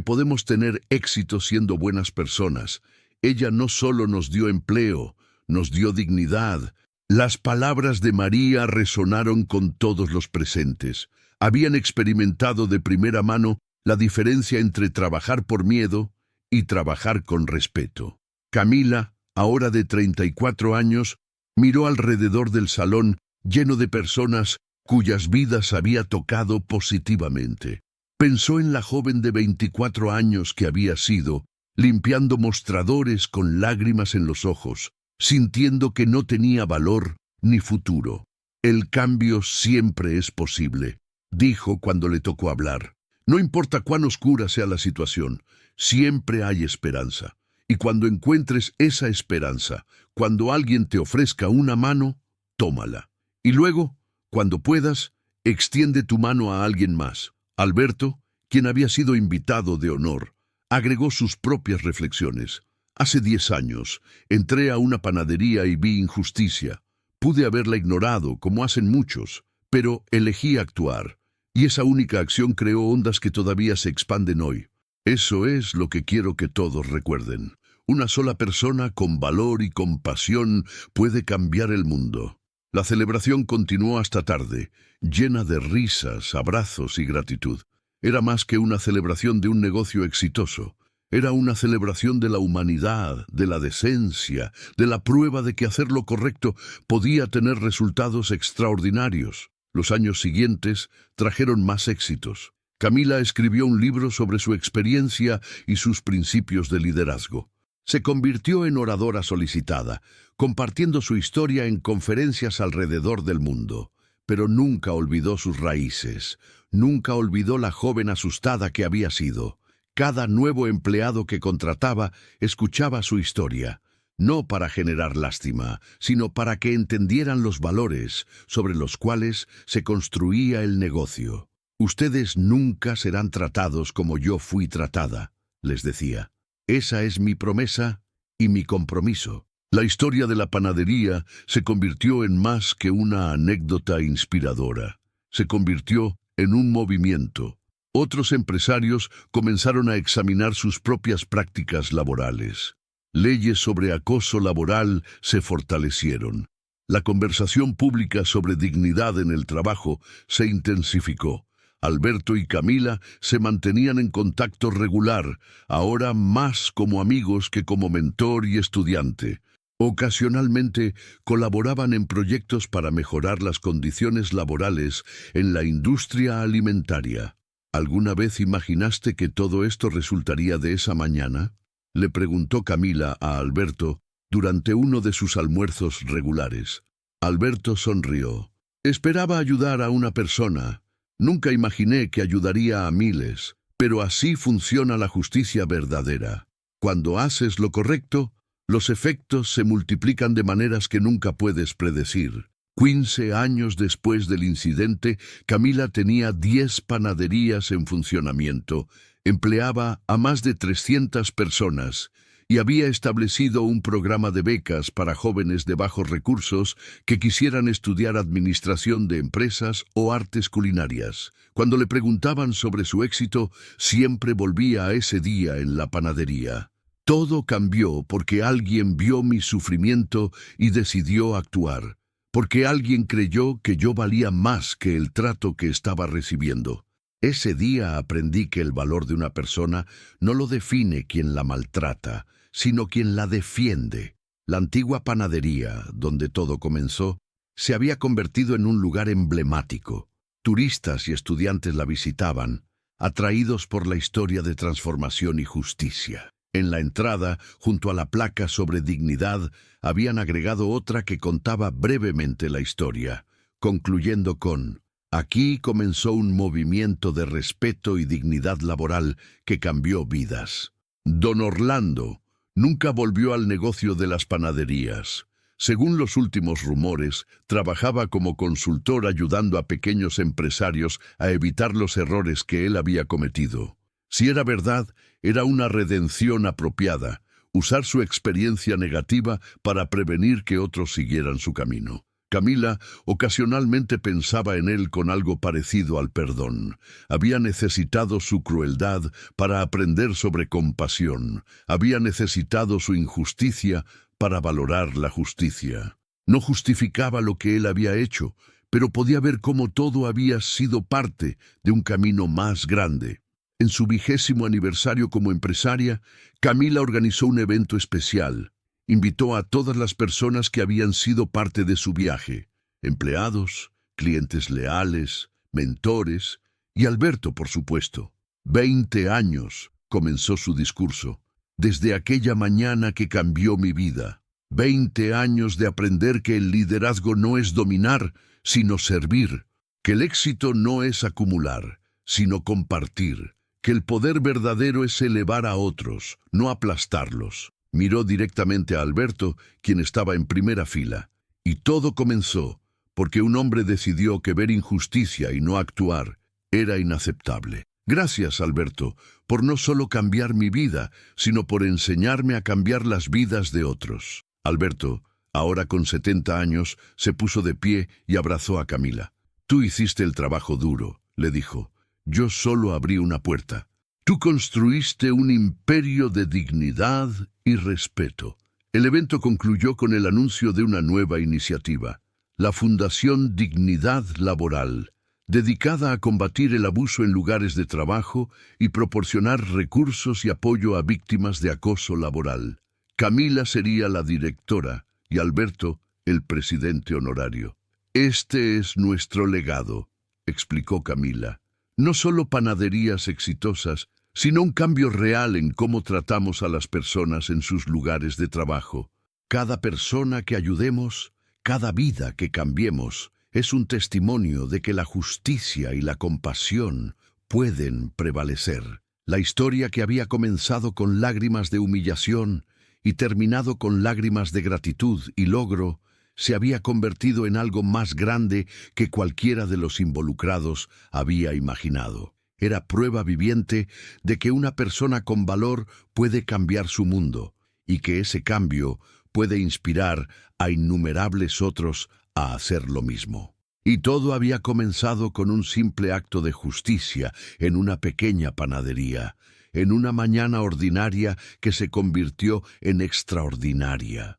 podemos tener éxito siendo buenas personas. Ella no solo nos dio empleo, nos dio dignidad. Las palabras de María resonaron con todos los presentes. Habían experimentado de primera mano la diferencia entre trabajar por miedo y trabajar con respeto. Camila, ahora de 34 años, miró alrededor del salón lleno de personas cuyas vidas había tocado positivamente. Pensó en la joven de 24 años que había sido, limpiando mostradores con lágrimas en los ojos, sintiendo que no tenía valor ni futuro. El cambio siempre es posible, dijo cuando le tocó hablar. No importa cuán oscura sea la situación, siempre hay esperanza. Y cuando encuentres esa esperanza, cuando alguien te ofrezca una mano, tómala. Y luego, cuando puedas, extiende tu mano a alguien más. Alberto, quien había sido invitado de honor, agregó sus propias reflexiones. Hace 10 años, entré a una panadería y vi injusticia. Pude haberla ignorado, como hacen muchos, pero elegí actuar. Y esa única acción creó ondas que todavía se expanden hoy. Eso es lo que quiero que todos recuerden. Una sola persona con valor y compasión puede cambiar el mundo. La celebración continuó hasta tarde, llena de risas, abrazos y gratitud. Era más que una celebración de un negocio exitoso. Era una celebración de la humanidad, de la decencia, de la prueba de que hacer lo correcto podía tener resultados extraordinarios. Los años siguientes trajeron más éxitos. Camila escribió un libro sobre su experiencia y sus principios de liderazgo. Se convirtió en oradora solicitada, compartiendo su historia en conferencias alrededor del mundo. Pero nunca olvidó sus raíces, nunca olvidó la joven asustada que había sido. Cada nuevo empleado que contrataba escuchaba su historia, no para generar lástima, sino para que entendieran los valores sobre los cuales se construía el negocio. Ustedes nunca serán tratados como yo fui tratada, les decía. Esa es mi promesa y mi compromiso. La historia de la panadería se convirtió en más que una anécdota inspiradora. Se convirtió en un movimiento. Otros empresarios comenzaron a examinar sus propias prácticas laborales. Leyes sobre acoso laboral se fortalecieron. La conversación pública sobre dignidad en el trabajo se intensificó. Alberto y Camila se mantenían en contacto regular, ahora más como amigos que como mentor y estudiante. Ocasionalmente colaboraban en proyectos para mejorar las condiciones laborales en la industria alimentaria. ¿Alguna vez imaginaste que todo esto resultaría de esa mañana?, le preguntó Camila a Alberto durante uno de sus almuerzos regulares. Alberto sonrió. Esperaba ayudar a una persona. Nunca imaginé que ayudaría a miles, pero así funciona la justicia verdadera. Cuando haces lo correcto, los efectos se multiplican de maneras que nunca puedes predecir. 15 años después del incidente, Camila tenía 10 panaderías en funcionamiento, empleaba a más de 300 personas y había establecido un programa de becas para jóvenes de bajos recursos que quisieran estudiar administración de empresas o artes culinarias. Cuando le preguntaban sobre su éxito, siempre volvía a ese día en la panadería. Todo cambió porque alguien vio mi sufrimiento y decidió actuar, porque alguien creyó que yo valía más que el trato que estaba recibiendo. Ese día aprendí que el valor de una persona no lo define quien la maltrata, sino quien la defiende. La antigua panadería, donde todo comenzó, se había convertido en un lugar emblemático. Turistas y estudiantes la visitaban, atraídos por la historia de transformación y justicia. En la entrada, junto a la placa sobre dignidad, habían agregado otra que contaba brevemente la historia, concluyendo con: aquí comenzó un movimiento de respeto y dignidad laboral que cambió vidas. Don Orlando nunca volvió al negocio de las panaderías. Según los últimos rumores, trabajaba como consultor ayudando a pequeños empresarios a evitar los errores que él había cometido. Si era verdad, era una redención apropiada, usar su experiencia negativa para prevenir que otros siguieran su camino. Camila ocasionalmente pensaba en él con algo parecido al perdón. Había necesitado su crueldad para aprender sobre compasión. Había necesitado su injusticia para valorar la justicia. No justificaba lo que él había hecho, pero podía ver cómo todo había sido parte de un camino más grande. En su 20º aniversario como empresaria, Camila organizó un evento especial. Invitó a todas las personas que habían sido parte de su viaje: empleados, clientes leales, mentores y Alberto, por supuesto. 20 años, comenzó su discurso, desde aquella mañana que cambió mi vida. 20 años de aprender que el liderazgo no es dominar, sino servir, que el éxito no es acumular, sino compartir, que el poder verdadero es elevar a otros, no aplastarlos. Miró directamente a Alberto, quien estaba en primera fila. Y todo comenzó porque un hombre decidió que ver injusticia y no actuar era inaceptable. Gracias, Alberto, por no solo cambiar mi vida, sino por enseñarme a cambiar las vidas de otros. Alberto, ahora con 70 años, se puso de pie y abrazó a Camila. Tú hiciste el trabajo duro, le dijo. Yo solo abrí una puerta. Tú construiste un imperio de dignidad y respeto. El evento concluyó con el anuncio de una nueva iniciativa, la Fundación Dignidad Laboral, dedicada a combatir el abuso en lugares de trabajo y proporcionar recursos y apoyo a víctimas de acoso laboral. Camila sería la directora y Alberto el presidente honorario. Este es nuestro legado, explicó Camila. No solo panaderías exitosas, sino un cambio real en cómo tratamos a las personas en sus lugares de trabajo. Cada persona que ayudemos, cada vida que cambiemos, es un testimonio de que la justicia y la compasión pueden prevalecer. La historia que había comenzado con lágrimas de humillación y terminado con lágrimas de gratitud y logro, se había convertido en algo más grande que cualquiera de los involucrados había imaginado. Era prueba viviente de que una persona con valor puede cambiar su mundo y que ese cambio puede inspirar a innumerables otros a hacer lo mismo. Y todo había comenzado con un simple acto de justicia en una pequeña panadería, en una mañana ordinaria que se convirtió en extraordinaria.